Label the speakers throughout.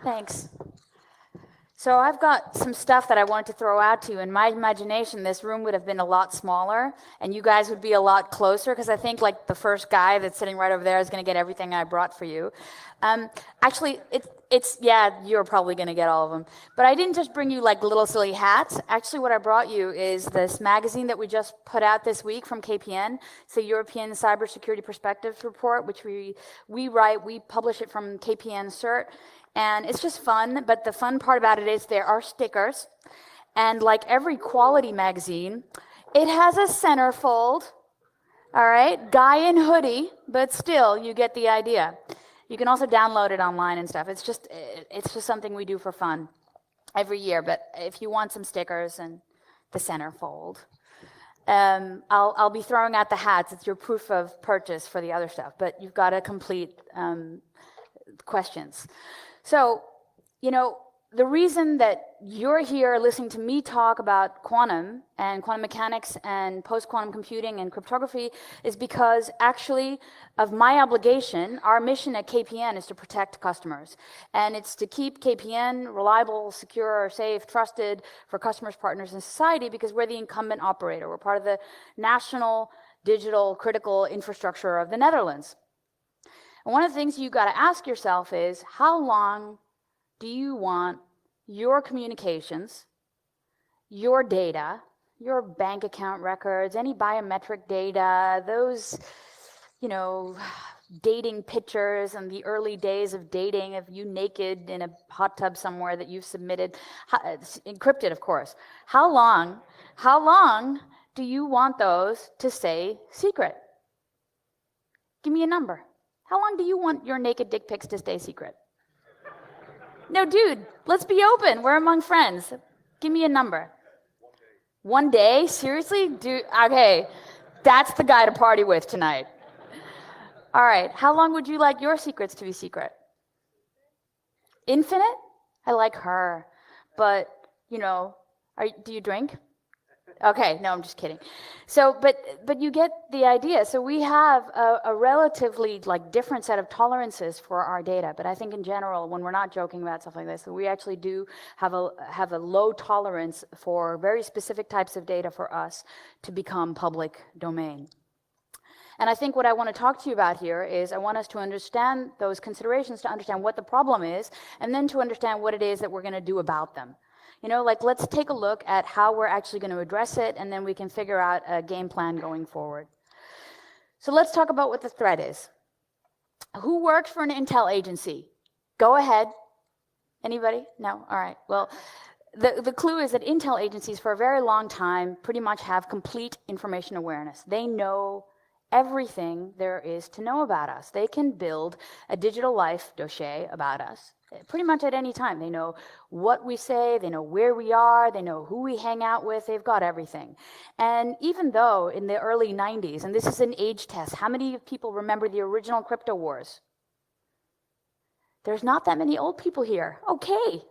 Speaker 1: Thanks. So I've got some stuff that I wanted to throw out to you. In my imagination, this room would have been a lot smaller, and you guys would be a lot closer, because I think like the first guy that's sitting right over there is going to get everything I brought for you. Actually, yeah, you're probably going to get all of them. But I didn't just bring you like little silly hats. Actually, what I brought you is this magazine that we just put out this week from KPN. It's the European Cybersecurity Perspectives Report, which we publish it from KPN CERT. And it's just fun, but the fun part about it is there are stickers. And like every quality magazine, it has a centerfold, all right? Guy in hoodie, but still, you get the idea. You can also download it online and stuff. It's just something we do for fun every year. But if you want some stickers and the centerfold, I'll be throwing out the hats. It's your proof of purchase for the other stuff, but you've got to complete questions. So, you know, the reason that you're here listening to me talk about quantum and quantum mechanics and post-quantum computing and cryptography is because actually of my obligation. Our mission at KPN is to protect customers. And it's to keep KPN reliable, secure, safe, trusted for customers, partners, and society, because we're the incumbent operator. We're part of the national digital critical infrastructure of the Netherlands. And one of the things you got to ask yourself is, how long do you want your communications, your data, your bank account records, any biometric data, those, you know, dating pictures and the early days of dating of you naked in a hot tub somewhere that you've submitted, encrypted, of course. How long do you want those to stay secret? Give me a number. How long do you want your naked dick pics to stay secret? No, dude, let's be open. We're among friends. Give me a number. 1 day? Seriously? Dude, okay, that's the guy to party with tonight. All right, how long would you like your secrets to be secret? Infinite? I like her. But, you know, do you drink? Okay, no, I'm just kidding. So, but you get the idea. So we have a relatively like different set of tolerances for our data. But I think in general, when we're not joking about stuff like this, we actually do have a low tolerance for very specific types of data for us to become public domain. And I think what I want to talk to you about here is I want us to understand those considerations, to understand what the problem is, and then to understand what it is that we're going to do about them. You know, like, let's take a look at how we're actually going to address it, and then we can figure out a game plan going forward. So let's talk about what the threat is. Who works for an intel agency? Go ahead. Anybody? No? All right. Well, the clue is that intel agencies for a very long time pretty much have complete information awareness. They know everything there is to know about us. They can build a digital life dossier about us pretty much at any time. They know what we say, they know where we are, they know who we hang out with, they've got everything. And even though in the early 90s, and this is an age test, how many people remember the original crypto wars? There's not that many old people here. Okay.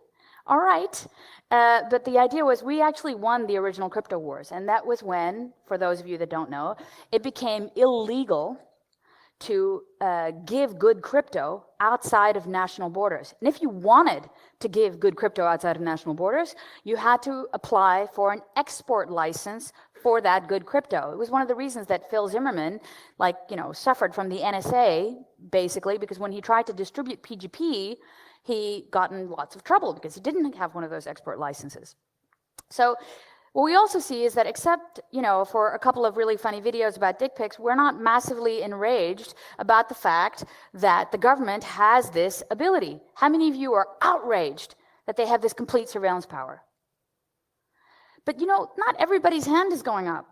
Speaker 1: All right. But the idea was we actually won the original crypto wars. And that was when, for those of you that don't know, it became illegal to give good crypto outside of national borders. And if you wanted to give good crypto outside of national borders, you had to apply for an export license for that good crypto. It was one of the reasons that Phil Zimmerman, like, you know, suffered from the NSA, basically, because when he tried to distribute PGP, he got in lots of trouble because he didn't have one of those export licenses. So what we also see is that, except, you know, for a couple of really funny videos about dick pics, we're not massively enraged about the fact that the government has this ability. How many of you are outraged that they have this complete surveillance power? But, you know, not everybody's hand is going up.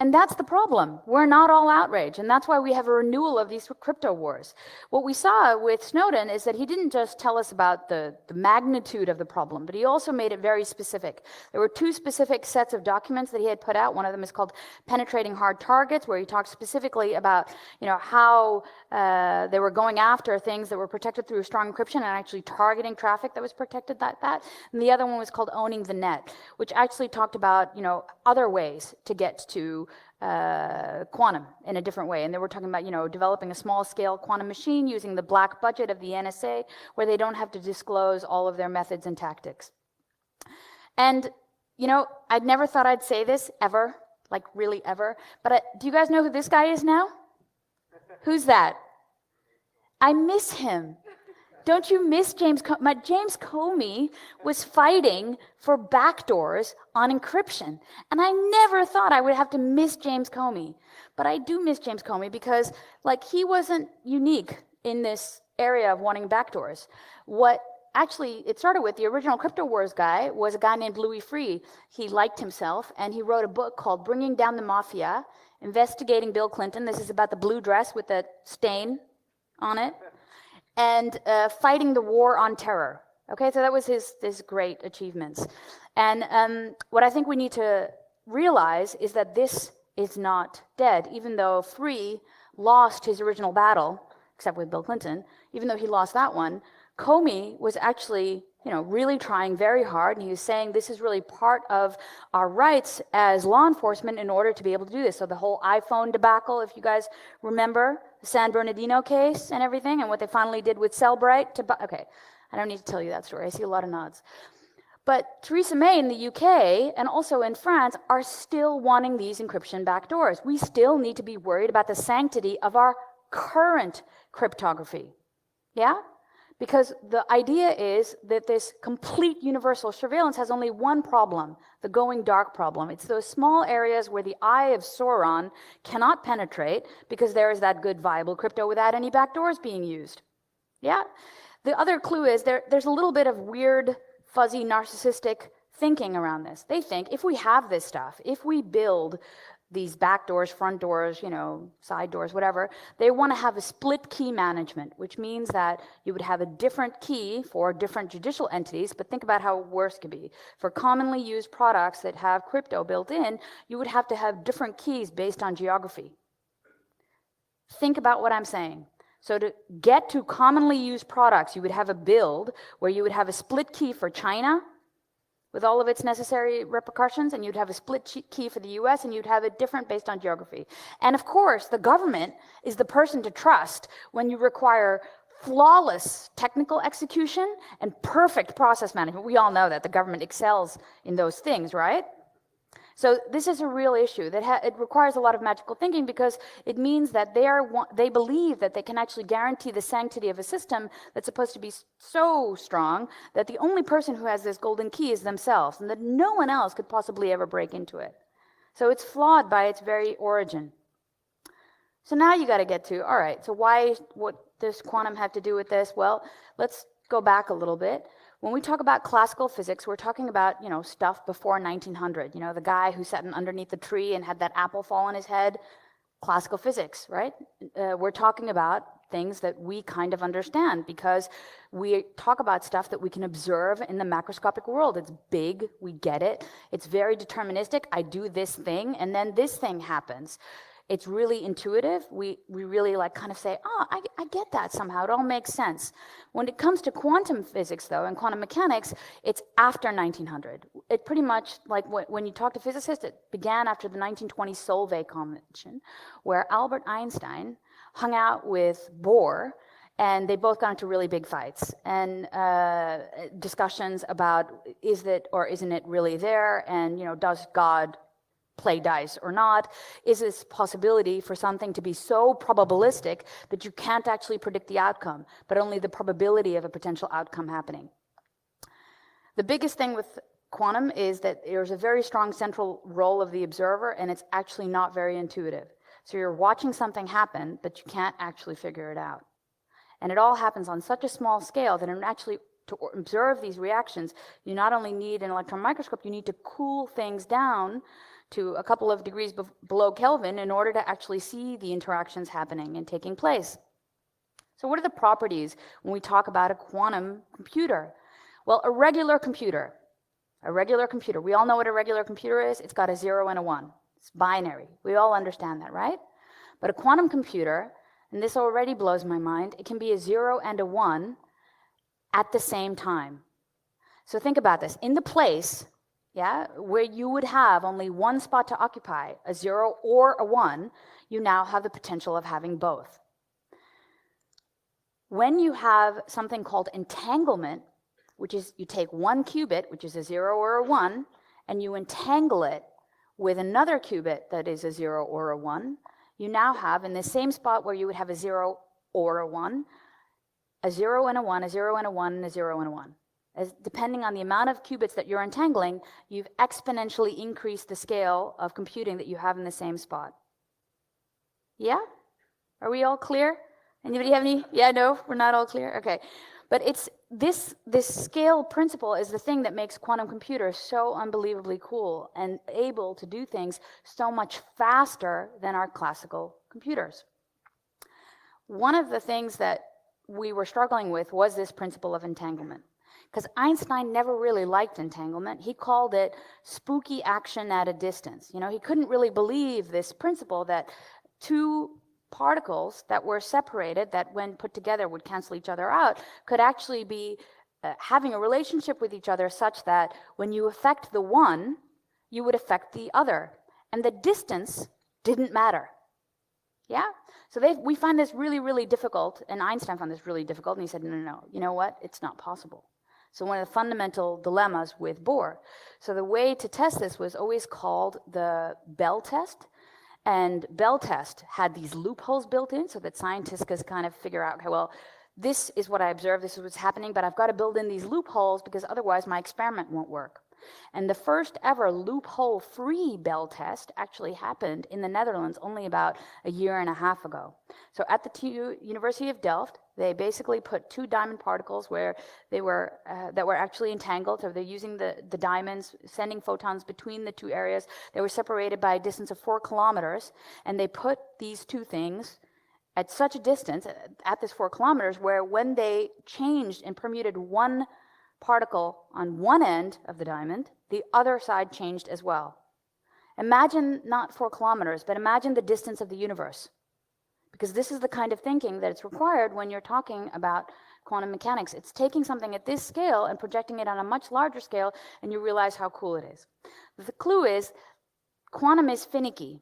Speaker 1: And that's the problem. We're not all outraged, and that's why we have a renewal of these crypto wars. What we saw with Snowden is that he didn't just tell us about the magnitude of the problem, but he also made it very specific. There were two specific sets of documents that he had put out. One of them is called Penetrating Hard Targets, where he talked specifically about, you know, how they were going after things that were protected through strong encryption and actually targeting traffic that was protected like that. And the other one was called Owning the Net, which actually talked about, you know, other ways to get to quantum in a different way. And they were talking about, developing a small-scale quantum machine using the black budget of the NSA, where they don't have to disclose all of their methods and tactics. And, I'd never thought I'd say this ever, like really ever, but do you guys know who this guy is now? Who's that? I miss him. Don't you miss James Comey? James Comey was fighting for backdoors on encryption. And I never thought I would have to miss James Comey. But I do miss James Comey because, he wasn't unique in this area of wanting backdoors. What actually it started with, the original Crypto Wars guy was a guy named Louis Freeh. He liked himself, and he wrote a book called Bringing Down the Mafia, Investigating Bill Clinton. This is about the blue dress with the stain on it. And fighting the war on terror. Okay, so that was his great achievements. And what I think we need to realize is that this is not dead, even though Freeh lost his original battle, except with Bill Clinton. Even though he lost that one, Comey was actually, really trying very hard, and he was saying this is really part of our rights as law enforcement in order to be able to do this. So the whole iPhone debacle, if you guys remember, the San Bernardino case and everything, and what they finally did with Cellbrite. Okay, I don't need to tell you that story. I see a lot of nods. But Theresa May in the UK and also in France are still wanting these encryption backdoors. We still need to be worried about the sanctity of our current cryptography. Yeah? Because the idea is that this complete universal surveillance has only one problem, the going dark problem. It's those small areas where the eye of Sauron cannot penetrate because there is that good viable crypto without any backdoors being used. Yeah? The other clue is there's a little bit of weird, fuzzy, narcissistic thinking around this. They think if we have this stuff, if we build these back doors, front doors, side doors, whatever, they want to have a split key management, which means that you would have a different key for different judicial entities, but think about how worse could be. For commonly used products that have crypto built in, you would have to have different keys based on geography. Think about what I'm saying. So to get to commonly used products, you would have a build where you would have a split key for China, with all of its necessary repercussions, and you'd have a split key for the US, and you'd have it different based on geography. And of course, the government is the person to trust when you require flawless technical execution and perfect process management. We all know that the government excels in those things, right? So this is a real issue that it requires a lot of magical thinking, because it means that they believe that they can actually guarantee the sanctity of a system that's supposed to be so strong that the only person who has this golden key is themselves, and that no one else could possibly ever break into it. So it's flawed by its very origin. So now you got to get to, all right, so what does quantum have to do with this? Well, let's go back a little bit. When we talk about classical physics, we're talking about, stuff before 1900. The guy who sat underneath the tree and had that apple fall on his head. Classical physics, right? We're talking about things that we kind of understand because we talk about stuff that we can observe in the macroscopic world. It's big, we get it. It's very deterministic. I do this thing, and then this thing happens. It's really intuitive. We really kind of say, oh, I get that somehow. It all makes sense. When it comes to quantum physics, though, and quantum mechanics, it's after 1900. It pretty much, when you talk to physicists, it began after the 1920 Solvay Convention, where Albert Einstein hung out with Bohr, and they both got into really big fights and discussions about is it or isn't it really there, and does God play dice or not? Is this possibility for something to be so probabilistic that you can't actually predict the outcome, but only the probability of a potential outcome happening? The biggest thing with quantum is that there's a very strong central role of the observer, and it's actually not very intuitive. So you're watching something happen, but you can't actually figure it out. And it all happens on such a small scale that to observe these reactions, you not only need an electron microscope, you need to cool things down to a couple of degrees below Kelvin in order to actually see the interactions happening and taking place. So what are the properties when we talk about a quantum computer? Well, a regular computer, we all know what a regular computer is. It's got a 0 and a 1. It's binary. We all understand that, right? But a quantum computer, and this already blows my mind, it can be a 0 and a 1 at the same time. So think about this. In the place yeah, where you would have only one spot to occupy, a 0 or a 1, you now have the potential of having both. When you have something called entanglement, which is you take one qubit, which is a 0 or a 1, and you entangle it with another qubit that is a 0 or a 1, you now have, in the same spot where you would have a 0 or a 1, a 0 and a 1, a 0 and a 1, and a 0 and a 1. As depending on the amount of qubits that you're entangling, you've exponentially increased the scale of computing that you have in the same spot. Yeah? Are we all clear? Anybody have any? Yeah, no, we're not all clear? Okay. But it's this scale principle is the thing that makes quantum computers so unbelievably cool and able to do things so much faster than our classical computers. One of the things that we were struggling with was this principle of entanglement. Because Einstein never really liked entanglement. He called it spooky action at a distance. You know, he couldn't really believe this principle that two particles that were separated, that when put together would cancel each other out, could actually be having a relationship with each other such that when you affect the one, you would affect the other. And the distance didn't matter. Yeah? So we find this really, really difficult, and Einstein found this really difficult, and he said, no, you know what? It's not possible. So one of the fundamental dilemmas with Bohr. So the way to test this was always called the Bell test. And Bell test had these loopholes built in so that scientists could kind of figure out, okay, well, this is what I observed, this is what's happening, but I've got to build in these loopholes because otherwise my experiment won't work. And the first ever loophole-free Bell test actually happened in the Netherlands only about a year and a half ago. So at the University of Delft, they basically put two diamond particles where they were that were actually entangled. So they're using the diamonds, sending photons between the two areas. They were separated by a distance of 4 kilometers, and they put these two things at such a distance, at this 4 kilometers, where when they changed and permuted one particle on one end of the diamond, the other side changed as well. Imagine not 4 kilometers, but imagine the distance of the universe. Because this is the kind of thinking that it's required when you're talking about quantum mechanics. It's taking something at this scale and projecting it on a much larger scale, and you realize how cool it is. The clue is, quantum is finicky.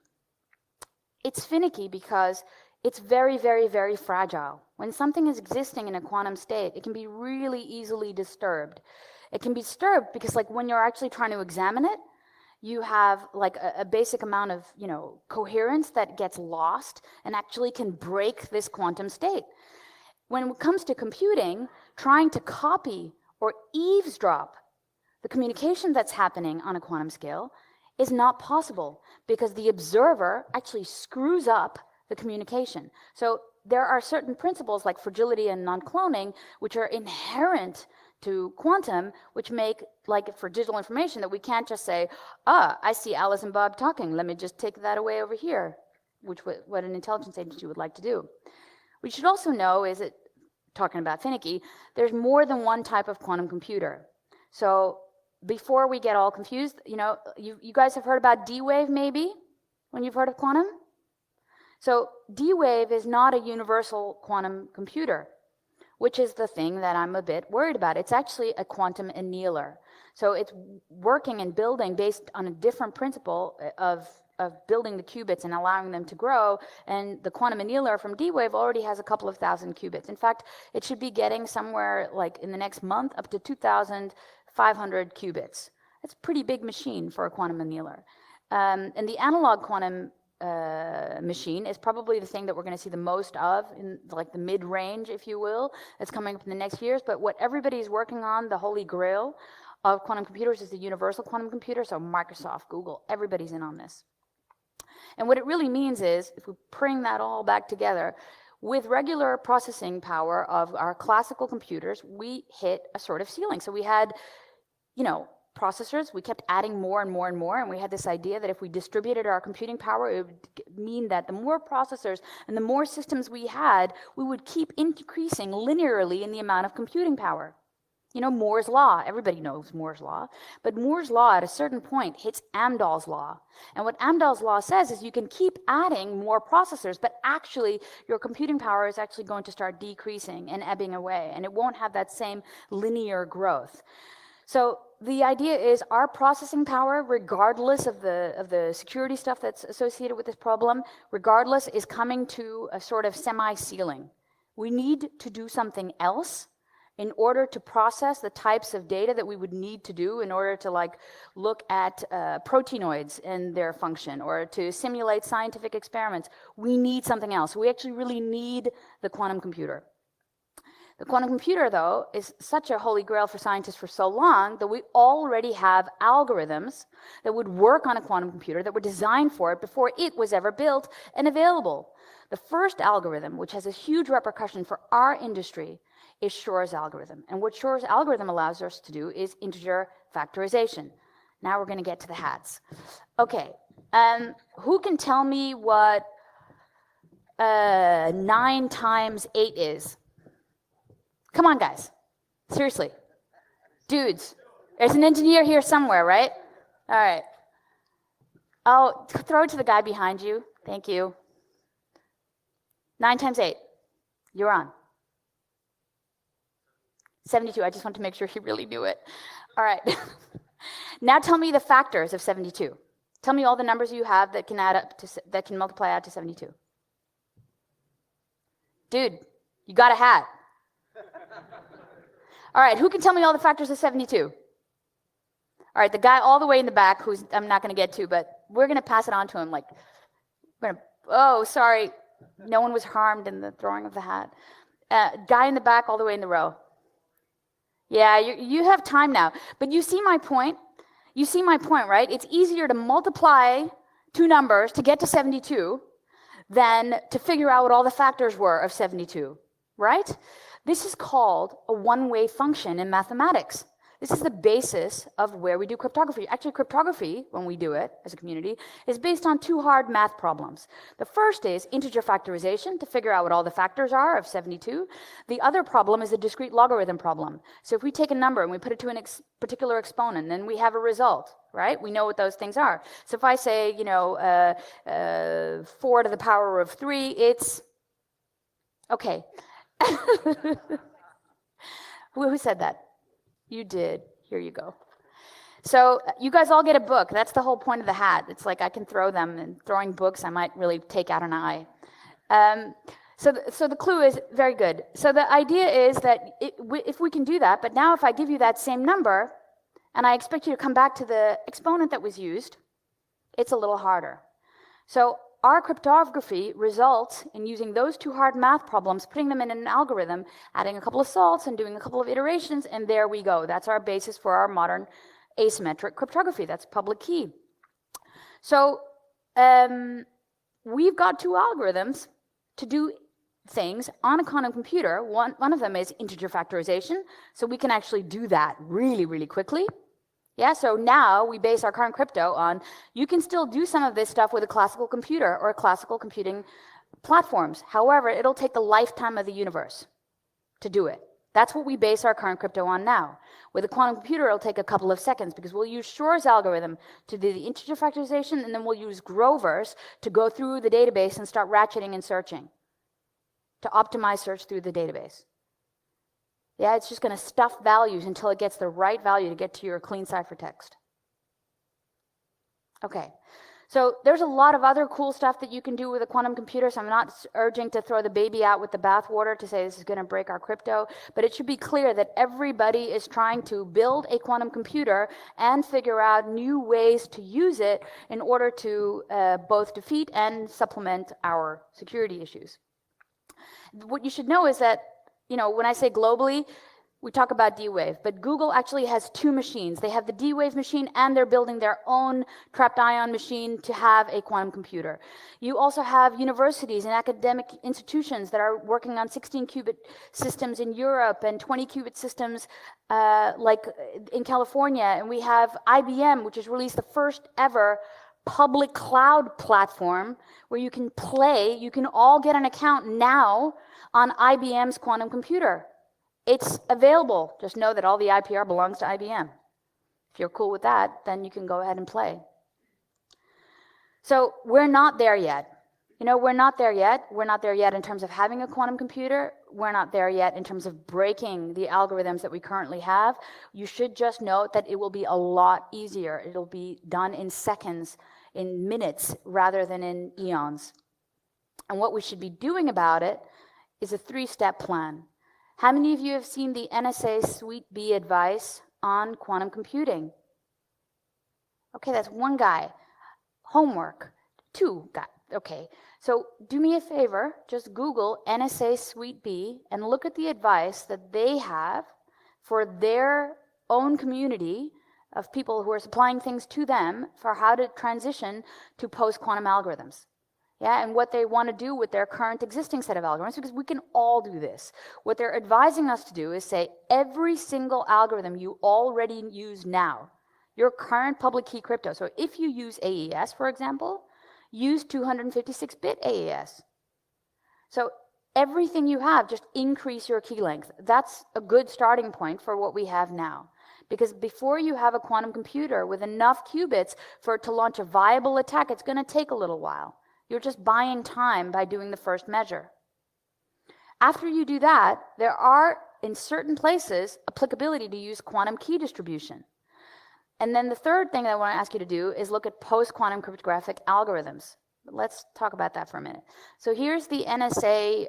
Speaker 1: It's finicky because it's very, very, very fragile. When something is existing in a quantum state, it can be really easily disturbed. It can be disturbed because, like, when you're actually trying to examine it, you have like a basic amount of, coherence that gets lost and actually can break this quantum state. When it comes to computing, trying to copy or eavesdrop the communication that's happening on a quantum scale is not possible because the observer actually screws up the communication. So there are certain principles like fragility and non-cloning which are inherent to quantum, which make, like for digital information, that we can't just say, I see Alice and Bob talking, let me just take that away over here, which what an intelligence agency would like to do. What you should also know is that, talking about finicky, there's more than one type of quantum computer. So before we get all confused, you guys have heard about D-Wave maybe, when you've heard of quantum? So D-Wave is not a universal quantum computer, which is the thing that I'm a bit worried about. It's actually a quantum annealer. So it's working and building based on a different principle of building the qubits and allowing them to grow. And the quantum annealer from D-Wave already has a couple of thousand qubits. In fact, it should be getting somewhere like in the next month up to 2,500 qubits. That's a pretty big machine for a quantum annealer. And the analog quantum machine is probably the thing that we're going to see the most of in like the mid-range, if you will, that's coming up in the next years. But what everybody's working on, the holy grail of quantum computers, is the universal quantum computer. So Microsoft, Google, everybody's in on this. And what it really means is, if we bring that all back together, with regular processing power of our classical computers, we hit a sort of ceiling. So we had, processors, we kept adding more and more and more, and we had this idea that if we distributed our computing power, it would mean that the more processors and the more systems we had, we would keep increasing linearly in the amount of computing power. Moore's law, everybody knows Moore's law, but Moore's law at a certain point hits Amdahl's law. And what Amdahl's law says is you can keep adding more processors, but actually your computing power is actually going to start decreasing and ebbing away, and it won't have that same linear growth. So the idea is our processing power, regardless of the security stuff that's associated with this problem, regardless, is coming to a sort of semi-ceiling. We need to do something else in order to process the types of data that we would need to do in order to like look at proteinoids and their function, or to simulate scientific experiments. We need something else. We actually really need the quantum computer. The quantum computer, though, is such a holy grail for scientists for so long that we already have algorithms that would work on a quantum computer that were designed for it before it was ever built and available. The first algorithm, which has a huge repercussion for our industry, is Shor's algorithm. And what Shor's algorithm allows us to do is integer factorization. Now we're going to get to the hats. Okay, who can tell me what 9 times 8 is? Come on, guys. Seriously. Dudes. There's an engineer here somewhere, right? All right. Oh, throw it to the guy behind you. Thank you. 9 times 8. You're on. 72. I just want to make sure he really knew it. All right. Now tell me the factors of 72. Tell me all the numbers you have that can add up to, that can multiply out to 72. Dude, you got a hat. All right, who can tell me all the factors of 72? All right, the guy all the way in the back, who's I'm not going to get to, but we're going to pass it on to him. Like, oh, sorry, no one was harmed in the throwing of the hat. Guy in the back, all the way in the row. Yeah, you have time now, but you see my point. You see my point, right? It's easier to multiply 2 numbers to get to 72 than to figure out what all the factors were of 72, right? This is called a one-way function in mathematics. This is the basis of where we do cryptography. Actually, cryptography, when we do it as a community, is based on 2 hard math problems. The first is integer factorization, to figure out what all the factors are of 72. The other problem is the discrete logarithm problem. So if we take a number and we put it to a particular exponent, then we have a result, right? We know what those things are. So if I say, 4 to the power of 3, it's, okay. Who said that? You did. Here you go. So you guys all get a book. That's the whole point of the hat. It's like I can throw them, and throwing books, I might really take out an eye. So the clue is very good. So the idea is that if we can do that, but now if I give you that same number, and I expect you to come back to the exponent that was used, it's a little harder. So our cryptography results in using those 2 hard math problems, putting them in an algorithm, adding a couple of salts and doing a couple of iterations, and there we go. That's our basis for our modern asymmetric cryptography. That's public key. So we've got 2 algorithms to do things on a quantum computer. One of them is integer factorization, so we can actually do that really, really quickly. Yeah, so now we base our current crypto on, you can still do some of this stuff with a classical computer or classical computing platforms. However, it'll take the lifetime of the universe to do it. That's what we base our current crypto on now. With a quantum computer, it'll take a couple of seconds because we'll use Shor's algorithm to do the integer factorization, and then we'll use Grover's to go through the database and start ratcheting and searching, to optimize search through the database. Yeah, it's just going to stuff values until it gets the right value to get to your clean ciphertext. Okay, so there's a lot of other cool stuff that you can do with a quantum computer, so I'm not urging to throw the baby out with the bathwater to say this is going to break our crypto, but it should be clear that everybody is trying to build a quantum computer and figure out new ways to use it in order to both defeat and supplement our security issues. What you should know is that, when I say globally, we talk about D-Wave, but Google actually has 2 machines. They have the D-Wave machine, and they're building their own trapped ion machine to have a quantum computer. You also have universities and academic institutions that are working on 16-qubit systems in Europe and 20-qubit systems like in California. And we have IBM, which has released the first ever public cloud platform where you can all get an account now on IBM's quantum computer. It's available. Just know that all the IPR belongs to IBM. If you're cool with that, then you can go ahead and play. So we're not there yet. You know, we're not there yet. We're not there yet in terms of having a quantum computer. We're not there yet in terms of breaking the algorithms that we currently have. You should just note that it will be a lot easier. It'll be done in seconds, in minutes, rather than in eons. And what we should be doing about it is a 3-step plan. How many of you have seen the NSA Suite B advice on quantum computing? Okay, that's one guy. Homework, 2 guys. Okay, so do me a favor, just Google NSA Suite B and look at the advice that they have for their own community of people who are supplying things to them for how to transition to post-quantum algorithms. Yeah, and what they want to do with their current existing set of algorithms, because we can all do this. What they're advising us to do is say every single algorithm you already use now, your current public key crypto. So if you use AES, for example, use 256-bit AES. So everything you have, just increase your key length. That's a good starting point for what we have now. Because before you have a quantum computer with enough qubits for it to launch a viable attack, it's going to take a little while. You're just buying time by doing the first measure. After you do that, there are, in certain places, applicability to use quantum key distribution. And then the third thing that I want to ask you to do is look at post-quantum cryptographic algorithms. Let's talk about that for a minute. So here's the NSA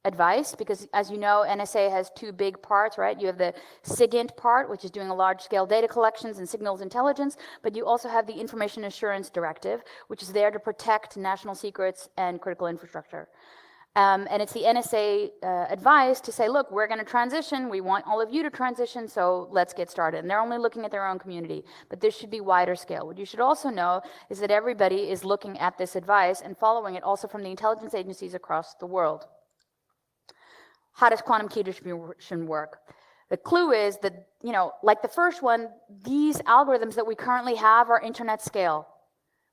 Speaker 1: advice, because as you know, NSA has 2 big parts, right? You have the SIGINT part, which is doing a large-scale data collections and signals intelligence, but you also have the Information Assurance Directive, which is there to protect national secrets and critical infrastructure. And it's the NSA advice to say, look, we're going to transition. We want all of you to transition, so let's get started. And they're only looking at their own community, but this should be wider scale. What you should also know is that everybody is looking at this advice and following it also from the intelligence agencies across the world. How does quantum key distribution work? The clue is that, you know, like the first one, these algorithms that we currently have are internet scale.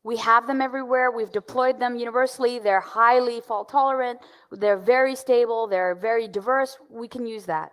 Speaker 1: We have them everywhere. We've deployed them universally. They're highly fault tolerant. They're very stable. They're very diverse. We can use that.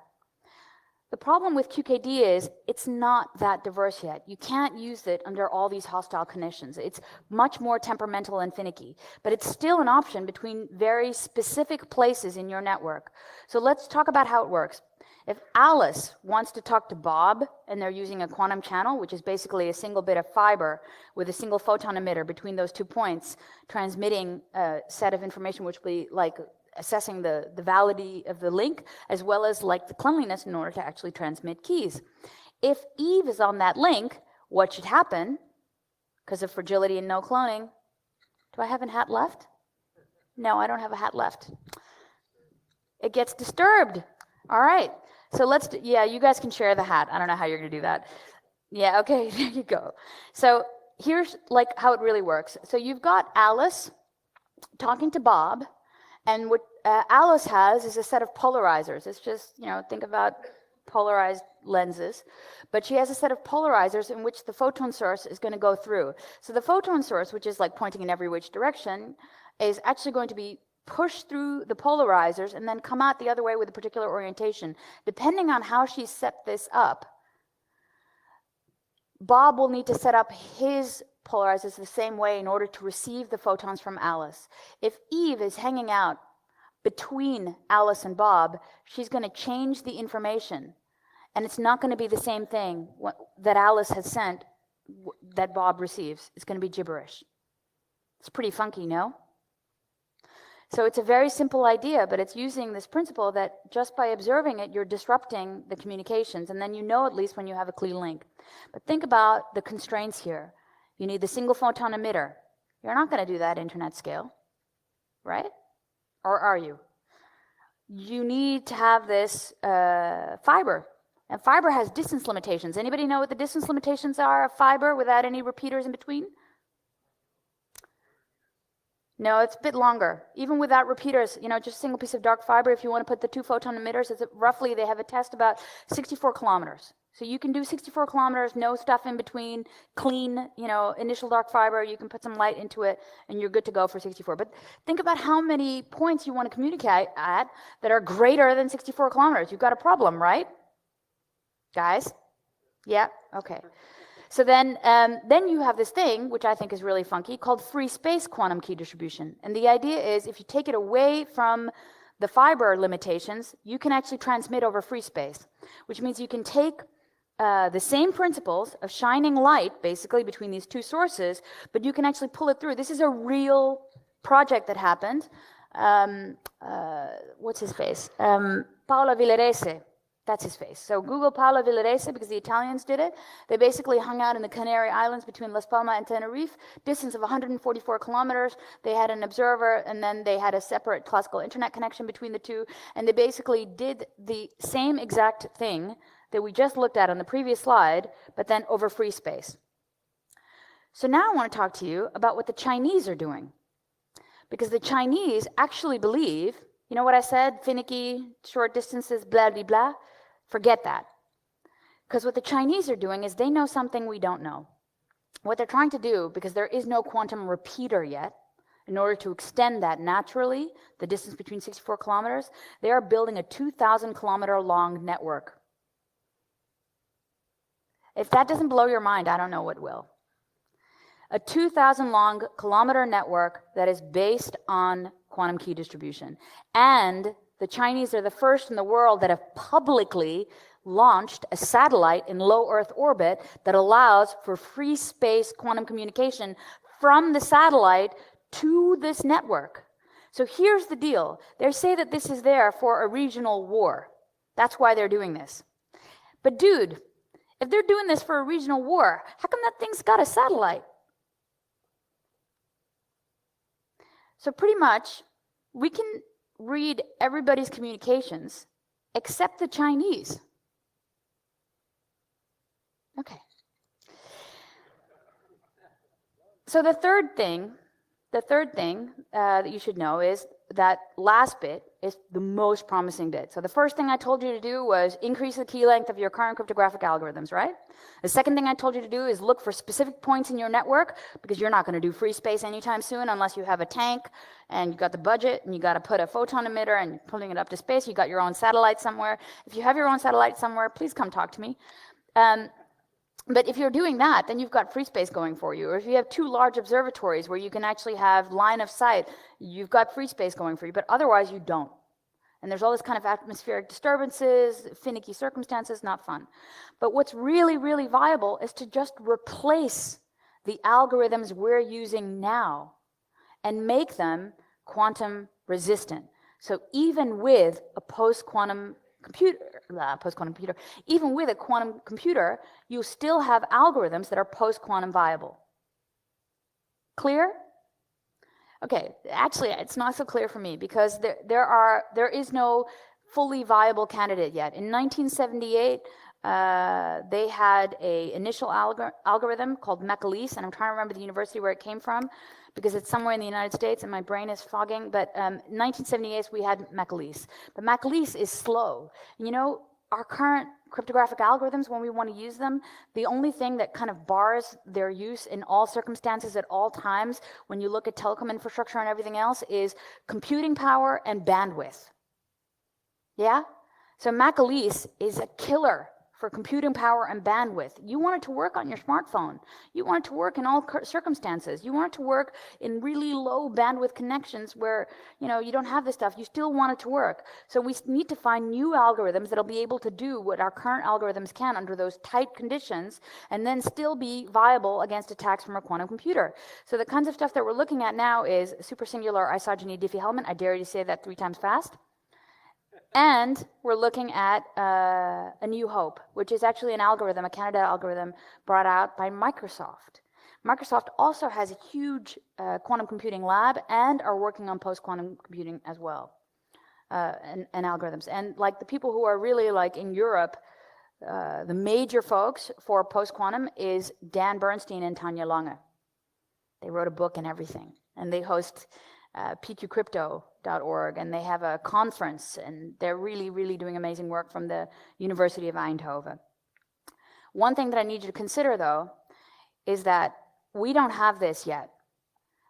Speaker 1: The problem with QKD is it's not that diverse yet. You can't use it under all these hostile conditions. It's much more temperamental and finicky, but it's still an option between very specific places in your network. So let's talk about how it works. If Alice wants to talk to Bob, and they're using a quantum channel, which is basically a single bit of fiber with a single photon emitter between those 2 points, transmitting a set of information which will be like assessing the validity of the link, as well as like the cleanliness in order to actually transmit keys. If Eve is on that link, what should happen? Because of fragility and no cloning. Do I have a hat left? No, I don't have a hat left. It gets disturbed. All right. So yeah, you guys can share the hat. I don't know how you're going to do that. Yeah, okay, there you go. So here's like how it really works. So you've got Alice talking to Bob, and what Alice has is a set of polarizers. It's just, you know, think about polarized lenses. But she has a set of polarizers in which the photon source is going to go through. So the photon source, which is like pointing in every which direction, is actually going to be push through the polarizers and then come out the other way with a particular orientation. Depending on how she set this up, Bob will need to set up his polarizers the same way in order to receive the photons from Alice. If Eve is hanging out between Alice and Bob, she's going to change the information, and it's not going to be the same thing that Alice has sent that Bob receives. It's going to be gibberish. It's pretty funky, no? So it's a very simple idea, but it's using this principle that just by observing it, you're disrupting the communications, and then you know at least when you have a clean link. But think about the constraints here. You need the single photon emitter. You're not going to do that internet scale, right? Or are you? You need to have this fiber, and fiber has distance limitations. Anybody know what the distance limitations are of fiber without any repeaters in between? No, it's a bit longer. Even without repeaters, you know, just a single piece of dark fiber, if you want to put the 2 photon emitters, it's roughly, they have a test about 64 kilometers. So you can do 64 kilometers, no stuff in between, clean, you know, initial dark fiber, you can put some light into it, and you're good to go for 64. But think about how many points you want to communicate at that are greater than 64 kilometers. You've got a problem, right? Guys? Yeah? Okay. So then you have this thing, which I think is really funky, called free space quantum key distribution. And the idea is if you take it away from the fiber limitations, you can actually transmit over free space, which means you can take the same principles of shining light, basically, between these two sources, but you can actually pull it through. This is a real project that happened. What's his face? Paolo Villarese. That's his face. So Google Paolo Villarese, because the Italians did it. They basically hung out in the Canary Islands between Las Palmas and Tenerife, distance of 144 kilometers. They had an observer, and then they had a separate classical internet connection between the two. And they basically did the same exact thing that we just looked at on the previous slide, but then over free space. So now I want to talk to you about what the Chinese are doing. Because the Chinese actually believe, you know what I said, finicky, short distances, blah, blah, blah? Forget that. Because what the Chinese are doing is they know something we don't know. What they're trying to do, because there is no quantum repeater yet, in order to extend that naturally, the distance between 64 kilometers, they are building a 2,000 kilometer long network. If that doesn't blow your mind, I don't know what will. A 2,000 long kilometer network that is based on quantum key distribution. And the Chinese are the first in the world that have publicly launched a satellite in low Earth orbit that allows for free space quantum communication from the satellite to this network. So here's the deal. They say that this is there for a regional war. That's why they're doing this. But dude, if they're doing this for a regional war, how come that thing's got a satellite? So pretty much, we can read everybody's communications except the Chinese. Okay. So the third thing that you should know is that last bit is the most promising bit. So the first thing I told you to do was increase the key length of your current cryptographic algorithms, right? The second thing I told you to do is look for specific points in your network, because you're not going to do free space anytime soon unless you have a tank and you got the budget and you got to put a photon emitter and pulling it up to space. You got your own satellite somewhere. If you have your own satellite somewhere, please come talk to me. But if you're doing that, then you've got free space going for you. Or if you have two large observatories where you can actually have line of sight, you've got free space going for you. But otherwise, you don't. And there's all this kind of atmospheric disturbances, finicky circumstances, not fun. But what's really, really viable is to just replace the algorithms we're using now and make them quantum resistant. So even with a post-quantum computer, even with a quantum computer, you still have algorithms that are post-quantum viable. Clear? Okay, actually, it's not so clear for me, because there is no fully viable candidate yet. In 1978, they had an initial algorithm called Macalise, and I'm trying to remember the university where it came from, because it's somewhere in the United States and my brain is fogging, but in 1978 we had Macalise. But Macalise is slow. You know, our current cryptographic algorithms, when we want to use them, the only thing that kind of bars their use in all circumstances at all times, when you look at telecom infrastructure and everything else, is computing power and bandwidth. Yeah? So Macalise is a killer for computing power and bandwidth. You want it to work on your smartphone. You want it to work in all circumstances. You want it to work in really low bandwidth connections where, you know, you don't have this stuff. You still want it to work. So we need to find new algorithms that'll be able to do what our current algorithms can under those tight conditions, and then still be viable against attacks from a quantum computer. So the kinds of stuff that we're looking at now is supersingular isogeny Diffie-Hellman. I dare you to say that 3 times fast. And we're looking at A New Hope, which is actually an algorithm, a candidate algorithm brought out by Microsoft. Microsoft also has a huge quantum computing lab and are working on post-quantum computing as well, and algorithms. And like the people who are really like in Europe, the major folks for post-quantum is Dan Bernstein and Tanja Lange. They wrote a book and everything, and they host pqcrypto.org, and they have a conference, and they're really, really doing amazing work from the University of Eindhoven. One thing that I need you to consider, though, is that we don't have this yet.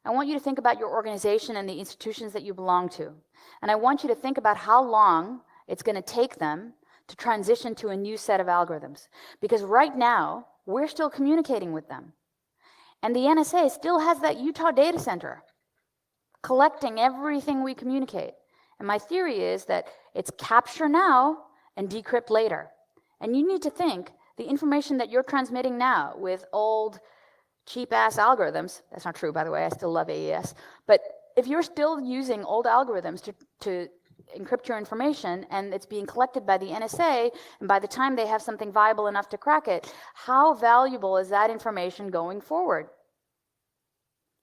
Speaker 1: I want you to think about your organization and the institutions that you belong to. And I want you to think about how long it's going to take them to transition to a new set of algorithms. Because right now, we're still communicating with them. And the NSA still has that Utah data center collecting everything we communicate. And my theory is that it's capture now and decrypt later. And you need to think the information that you're transmitting now with old cheap-ass algorithms, that's not true, by the way, I still love AES, but if you're still using old algorithms to encrypt your information and it's being collected by the NSA, and by the time they have something viable enough to crack it, how valuable is that information going forward?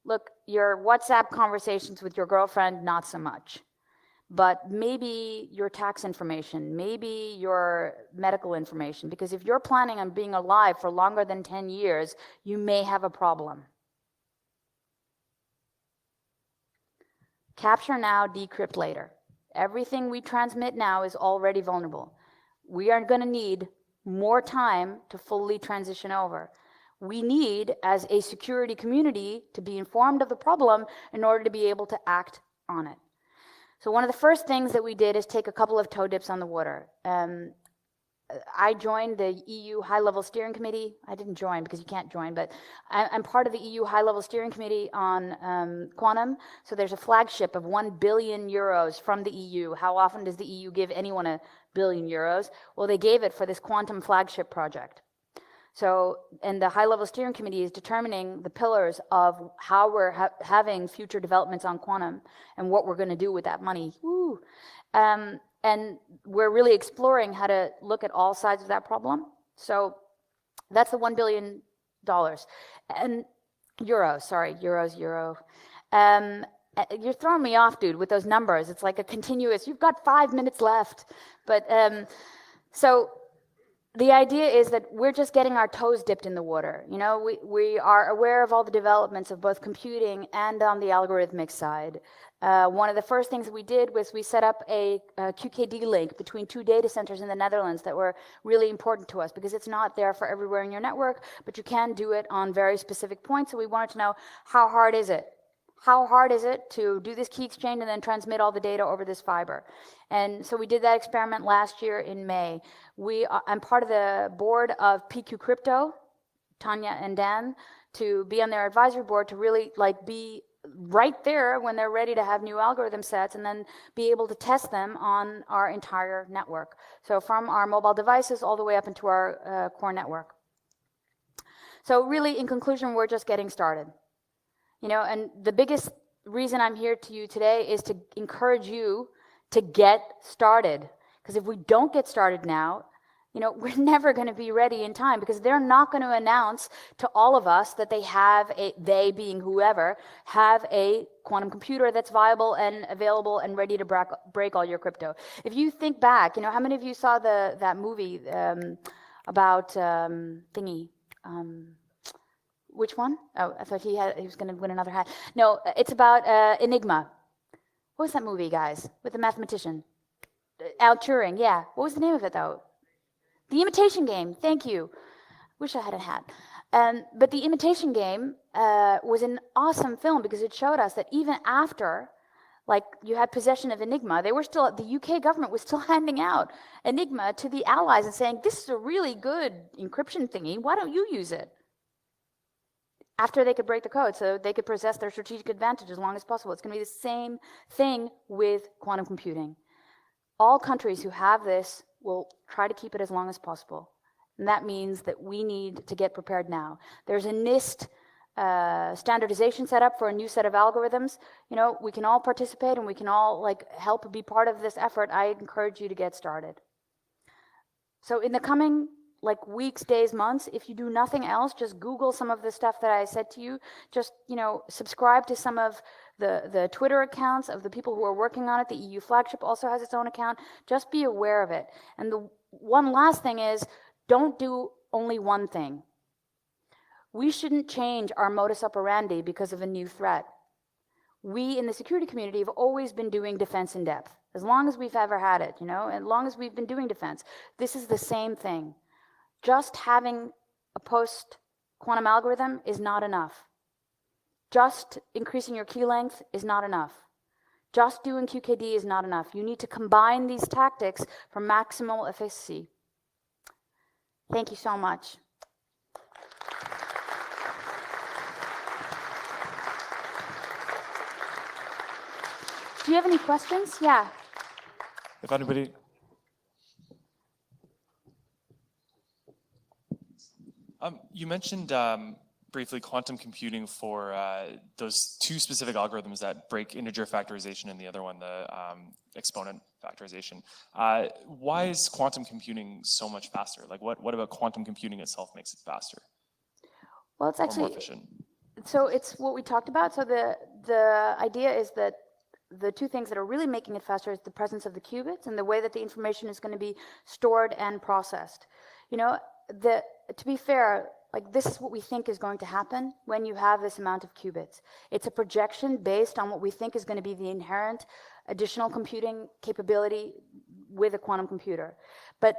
Speaker 1: Look, your WhatsApp conversations with your girlfriend, not so much. But maybe your tax information, maybe your medical information, because if you're planning on being alive for longer than 10 years, you may have a problem. Capture now, decrypt later. Everything we transmit now is already vulnerable. We are going to need more time to fully transition over. We need, as a security community, to be informed of the problem in order to be able to act on it. So one of the first things that we did is take a couple of toe dips on the water. I joined the EU high-level steering committee. I didn't join because you can't join, but I'm part of the EU high-level steering committee on quantum. So there's a flagship of 1 billion euros from the EU. How often does the EU give anyone a billion euros? Well, they gave it for this quantum flagship project. So, and the high-level steering committee is determining the pillars of how we're having future developments on quantum and what we're going to do with that money. Woo. And we're really exploring how to look at all sides of that problem. So that's the $1 billion. And euros, sorry, euro. You're throwing me off, dude, with those numbers. It's like a continuous, you've got 5 minutes left. But so the idea is that we're just getting our toes dipped in the water. You know, we are aware of all the developments of both computing and on the algorithmic side. One of the first things we did was we set up a QKD link between 2 data centers in the Netherlands that were really important to us, because it's not there for everywhere in your network, but you can do it on very specific points. So we wanted to know, how hard is it? How hard is it to do this key exchange and then transmit all the data over this fiber? And so we did that experiment last year in May. I'm part of the board of PQ Crypto, Tanya and Dan, to be on their advisory board to really be right there when they're ready to have new algorithm sets and then be able to test them on our entire network. So from our mobile devices all the way up into our core network. So really, in conclusion, we're just getting started. You know, and the biggest reason I'm here to you today is to encourage you to get started. Because if we don't get started now, you know, we're never going to be ready in time, because they're not going to announce to all of us that they have they being whoever, have a quantum computer that's viable and available and ready to break all your crypto. If you think back, you know, how many of you saw that movie about thingy? Which one? Oh, I thought he was going to win another hat. No, it's about Enigma. What was that movie, guys, with the mathematician? Al Turing, yeah. What was the name of it, though? The Imitation Game. Thank you. Wish I had a hat. But The Imitation Game was an awesome film because it showed us that even after, you had possession of Enigma, they were still, the UK government was still handing out Enigma to the allies and saying, this is a really good encryption thingy. Why don't you use it? After they could break the code, so they could possess their strategic advantage as long as possible. It's going to be the same thing with quantum computing. All countries who have this will try to keep it as long as possible. And that means that we need to get prepared now. There's a NIST standardization set up for a new set of algorithms. You know, we can all participate and we can all help be part of this effort. I encourage you to get started. So in the coming weeks, days, months, if you do nothing else, just Google some of the stuff that I said to you. Just, you know, subscribe to some of the Twitter accounts of the people who are working on it. The EU flagship also has its own account. Just be aware of it. And the one last thing is, don't do only one thing. We shouldn't change our modus operandi because of a new threat. We in the security community have always been doing defense in depth, as long as we've ever had it, you know, as long as we've been doing defense. This is the same thing. Just having a post-quantum algorithm is not enough. Just increasing your key length is not enough. Just doing QKD is not enough. You need to combine these tactics for maximal efficacy. Thank you so much. Do you have any questions? Yeah.
Speaker 2: If anybody... you mentioned briefly quantum computing for those two specific algorithms that break integer factorization and the other one, the exponent factorization. Why is quantum computing so much faster? Like what about quantum computing itself makes it faster?
Speaker 1: Well, it's actually,
Speaker 2: more efficient?
Speaker 1: So it's what we talked about. So the idea is that the two things that are really making it faster is the presence of the qubits and the way that the information is going to be stored and processed. You know, to be fair, like this is what we think is going to happen when you have this amount of qubits. It's a projection based on what we think is going to be the inherent additional computing capability with a quantum computer. But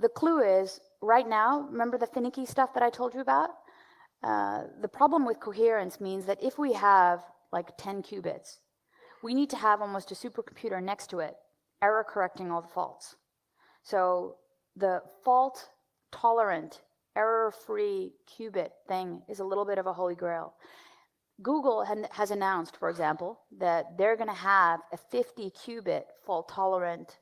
Speaker 1: the clue is, right now, remember the finicky stuff that I told you about? The problem with coherence means that if we have like 10 qubits, we need to have almost a supercomputer next to it, error correcting all the faults. So the fault tolerant, error-free qubit thing is a little bit of a holy grail. Google has announced, for example, that they're going to have a 50 qubit fault tolerant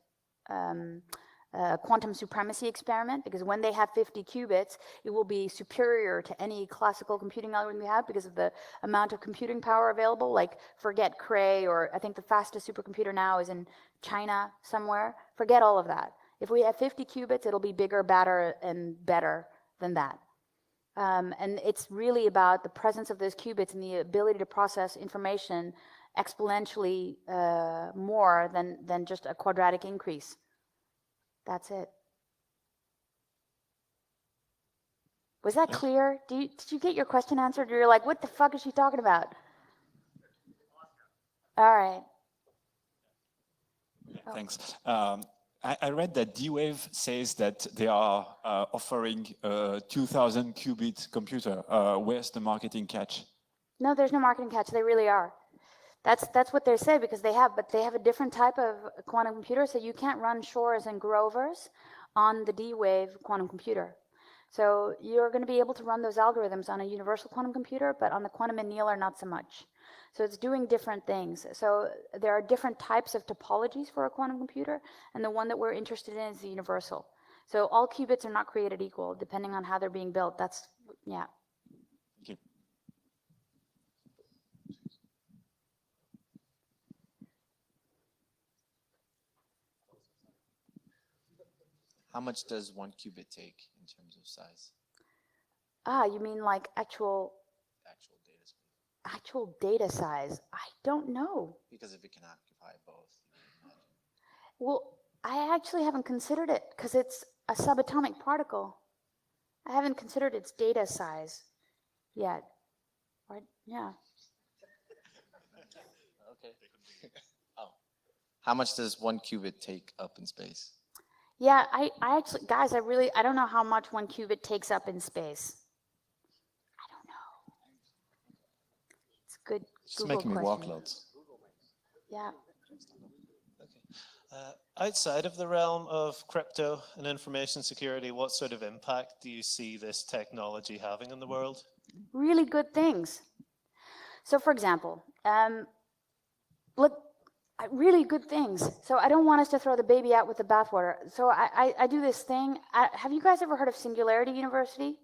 Speaker 1: quantum supremacy experiment, because when they have 50 qubits, it will be superior to any classical computing algorithm we have because of the amount of computing power available. Like, forget Cray, or I think the fastest supercomputer now is in China somewhere. Forget all of that. If we have 50 qubits, it'll be bigger, badder, and better than that. And it's really about the presence of those qubits and the ability to process information exponentially more than just a quadratic increase. That's it. Was that clear? Did you get your question answered? You're like, what the fuck is she talking about? All right.
Speaker 3: Thanks. I read that D-Wave says that they are offering a 2,000 qubit computer. Where's the marketing catch?
Speaker 1: No, there's no marketing catch. They really are. That's what they say, because they have a different type of quantum computer, so you can't run Shors and Grovers on the D-Wave quantum computer. So you're going to be able to run those algorithms on a universal quantum computer, but on the quantum annealer, not so much. So it's doing different things. So there are different types of topologies for a quantum computer, and the one that we're interested in is the universal. So all qubits are not created equal, depending on how they're being built. That's, yeah.
Speaker 3: Thank you.
Speaker 4: How much does one qubit take in terms of size?
Speaker 1: Ah, you mean like actual
Speaker 4: data space?
Speaker 1: Actual data size? I don't know.
Speaker 4: Because if it can occupy both, you can imagine.
Speaker 1: Well, I actually haven't considered it, because it's a subatomic particle. I haven't considered its data size yet. Or, yeah.
Speaker 4: Okay. Oh. How much does one qubit take up in space?
Speaker 1: Yeah, I actually, guys, I don't know how much one qubit takes up in space. I don't know. It's a good
Speaker 4: Just
Speaker 1: Google
Speaker 4: making me
Speaker 1: question.
Speaker 4: walk loads.
Speaker 1: Yeah.
Speaker 5: Okay. Outside of the realm of crypto and information security, what sort of impact do you see this technology having in the world?
Speaker 1: Really good things. So, for example, look, really good things. So I don't want us to throw the baby out with the bathwater. So I do this thing. Have you guys ever heard of Singularity University?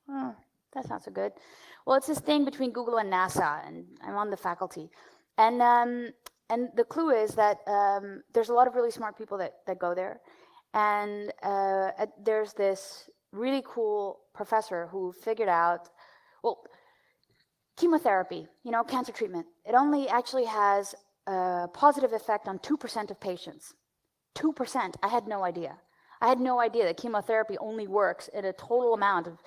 Speaker 1: Oh, that's not so good. Well, it's this thing between Google and NASA, and I'm on the faculty. And the clue is that there's a lot of really smart people that go there. And there's this really cool professor who figured out, well, chemotherapy, you know, cancer treatment, it only actually has a positive effect on 2% of patients. 2%, I had no idea. I had no idea that chemotherapy only works in a total amount of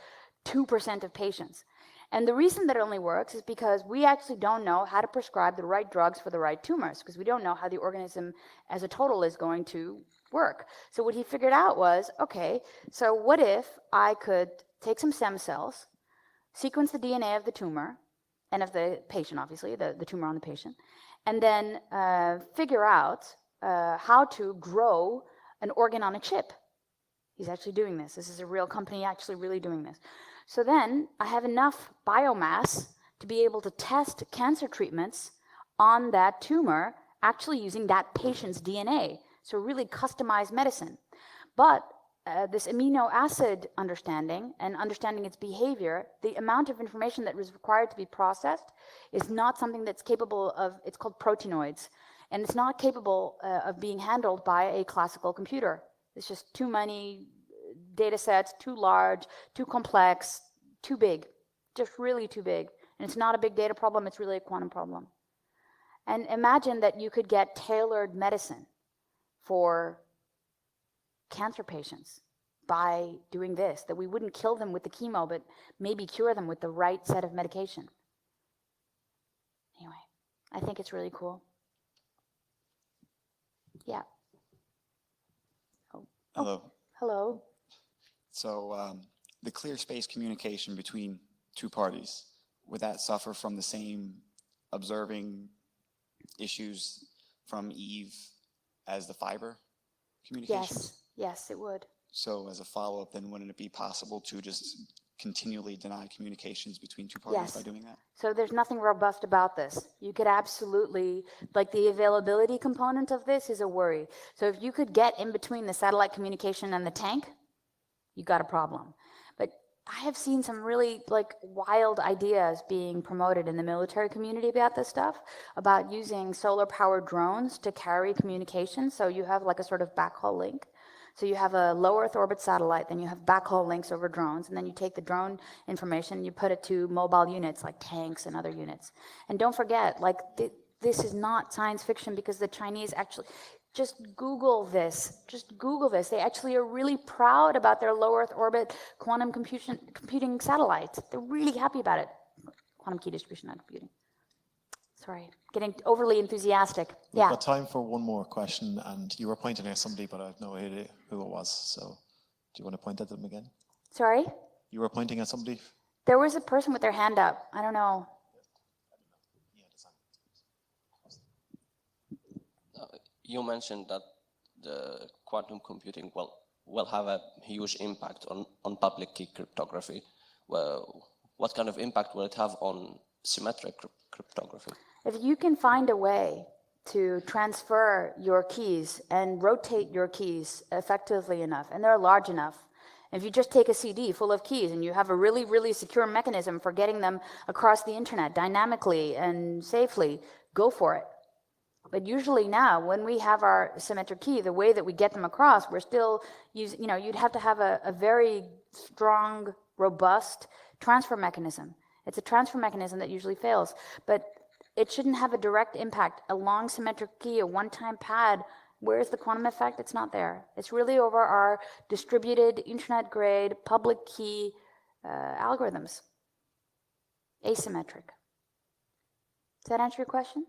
Speaker 1: 2% of patients. And the reason that it only works is because we actually don't know how to prescribe the right drugs for the right tumors, because we don't know how the organism as a total is going to work. So what he figured out was, okay, so what if I could take some stem cells, sequence the DNA of the tumor, and of the patient, obviously, the tumor on the patient, and then figure out how to grow an organ on a chip. He's actually doing this. This is a real company actually really doing this. So then I have enough biomass to be able to test cancer treatments on that tumor, actually using that patient's DNA. So really customized medicine. But this amino acid understanding and understanding its behavior, the amount of information that was required to be processed is not something that's capable of, it's called proteinoids, and it's not capable of being handled by a classical computer. It's just too many data sets, too large, too complex, too big, just really too big. And it's not a big data problem, it's really a quantum problem. And imagine that you could get tailored medicine for cancer patients by doing this, that we wouldn't kill them with the chemo, but maybe cure them with the right set of medication. Anyway, I think it's really cool. Yeah. Oh.
Speaker 6: Hello.
Speaker 1: Hello.
Speaker 6: So the clear space communication between two parties, would that suffer from the same observing issues from Eve as the fiber communications?
Speaker 1: Yes, it would.
Speaker 6: So as a follow-up, then wouldn't it be possible to just continually deny communications between two parties by doing that?
Speaker 1: So there's nothing robust about this. You could absolutely, like the availability component of this is a worry. So if you could get in between the satellite communication and the tank, you got a problem. But I have seen some really like wild ideas being promoted in the military community about this stuff, about using solar powered drones to carry communication. So you have like a sort of backhaul link. So you have a low Earth orbit satellite, then you have backhaul links over drones, and then you take the drone information and you put it to mobile units like tanks and other units. And don't forget, like this is not science fiction, because the Chinese actually, just Google this, They actually are really proud about their low Earth orbit quantum computing satellites. They're really happy about it. Quantum key distribution, not computing. Sorry, getting overly enthusiastic.
Speaker 5: We've got time for one more question, and you were pointing at somebody, but I have no idea who it was. So do you want to point at them again?
Speaker 1: Sorry?
Speaker 5: You were pointing at somebody?
Speaker 1: There was a person with their hand up. I don't know.
Speaker 7: You mentioned that the quantum computing will have a huge impact on public key cryptography. Well, what kind of impact will it have on symmetric cryptography?
Speaker 1: If you can find a way to transfer your keys and rotate your keys effectively enough, and they're large enough, if you just take a CD full of keys and you have a really, really secure mechanism for getting them across the internet dynamically and safely, go for it. But usually now, when we have our symmetric key, the way that we get them across, we're still using, you'd have to have a very strong, robust transfer mechanism. It's a transfer mechanism that usually fails, but it shouldn't have a direct impact. A long symmetric key, a one-time pad, where's the quantum effect? It's not there. It's really over our distributed, internet-grade, public key algorithms. Asymmetric. Does that answer your question?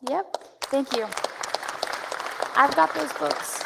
Speaker 1: Yep, thank you. I've got those books.